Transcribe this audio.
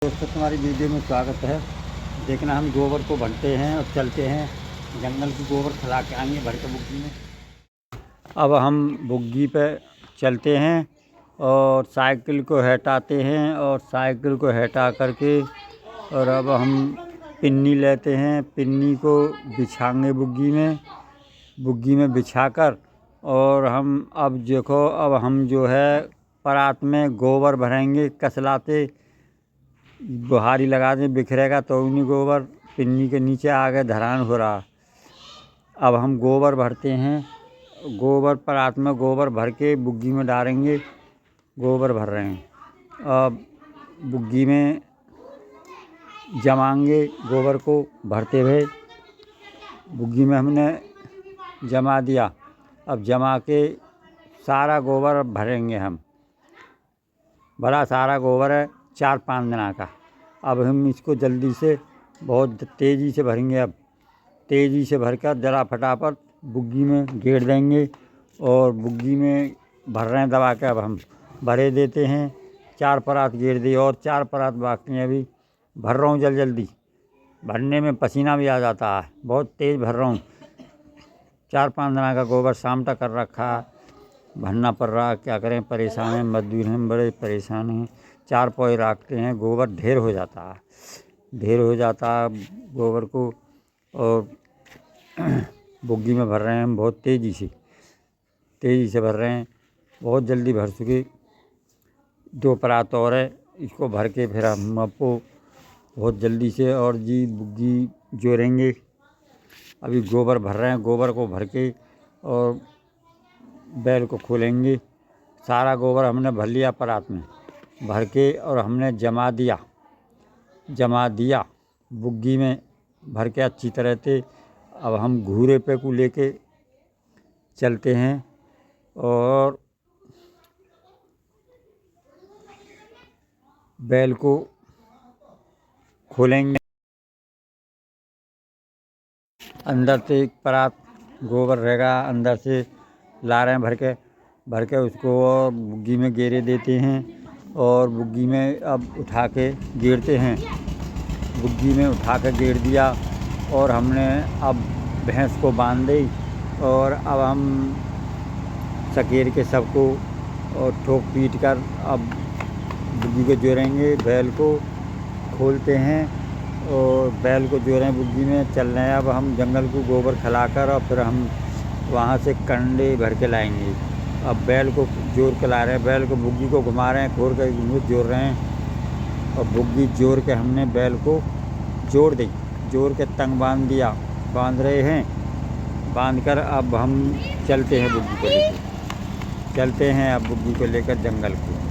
दोस्तों, तुम्हारी वीडियो में स्वागत है। देखना, हम गोबर को भरते हैं और चलते हैं जंगल की। गोबर खिला के आएंगे भर के बुग्गी में। अब हम बुग्गी पे चलते हैं और साइकिल को हटाते हैं और साइकिल को हटा करके और अब हम पिन्नी लेते हैं। पिन्नी को बिछाएंगे बुग्गी में बिछाकर और हम अब देखो, अब हम जो है परात में गोबर भरेंगे। कसलाते बुहारी लगा दें, बिखरेगा तो उन्हीं गोबर पिन्नी के नीचे आगे धरान हो रहा। अब हम गोबर भरते हैं। गोबर परात में गोबर भर के बुग्गी में डालेंगे। गोबर भर रहे हैं। अब बुग्गी में जमाएंगे गोबर को भरते हुए। बुग्गी में हमने जमा दिया। अब जमा के सारा गोबर भरेंगे हम। बड़ा सारा गोबर है, 4-5 दिना का। अब हम इसको जल्दी से बहुत तेज़ी से भरेंगे। अब तेज़ी से भरकर जरा फटाफट बुग्गी में गेर देंगे और बुग्गी में भर रहे हैं दबा के। अब हम भरे देते हैं। 4 परात गेर दी और 4 परात बाकी हैं। अभी भर रहा हूँ जल्दी। भरने में पसीना भी आ जाता है, बहुत तेज़ भर रहा हूँ। 4-5 दिना का गोबर सामटा कर रखा है, भरना पड़ रहा। क्या करें, परेशान हैं, मजदूर हैं, बड़े परेशान हैं। 4 पौए रखते हैं, गोबर ढेर हो जाता है गोबर को। और बुग्गी में भर रहे हैं हम बहुत तेज़ी से भर रहे हैं। बहुत जल्दी भर चुके। 2 परात और है, इसको भर के फिर हम आपको बहुत जल्दी से और बुग्गी जोड़ेंगे। अभी गोबर भर रहे हैं। गोबर को भर के और बैल को खोलेंगे। सारा गोबर हमने भर लिया परात में भर के और हमने जमा दिया बुग्गी में भर के अच्छी तरह से। अब हम घूरे पे को लेके चलते हैं और बैल को खोलेंगे। अंदर से एक परात गोबर रहेगा, अंदर से ला रहे हैं भर के उसको और बुग्गी में गेरे देते हैं और बुग्गी में अब उठा के गेरते हैं। बुग्गी में उठा के गेर दिया और हमने अब भैंस को बांध दी और अब हम सकेर के सबको और ठोक पीट कर अब बुग्गी को जोड़ेंगे। बैल को खोलते हैं और बैल को जोड़ें बुग्गी में। चल रहे हैं अब हम जंगल को गोबर खिलाकर और फिर हम वहाँ से कंडे भर के लाएंगे। अब बैल को जोड़ के ला रहे हैं, बैल को बुग्गी को घुमा रहे हैं, खोल कर जोड़ रहे हैं और बुग्गी जोड़ के हमने बैल को जोड़ दी। जोड़ के तंग बांध रहे हैं। बांध कर अब हम चलते हैं बुग्गी को लेकर। अब बुग्गी को लेकर जंगल को।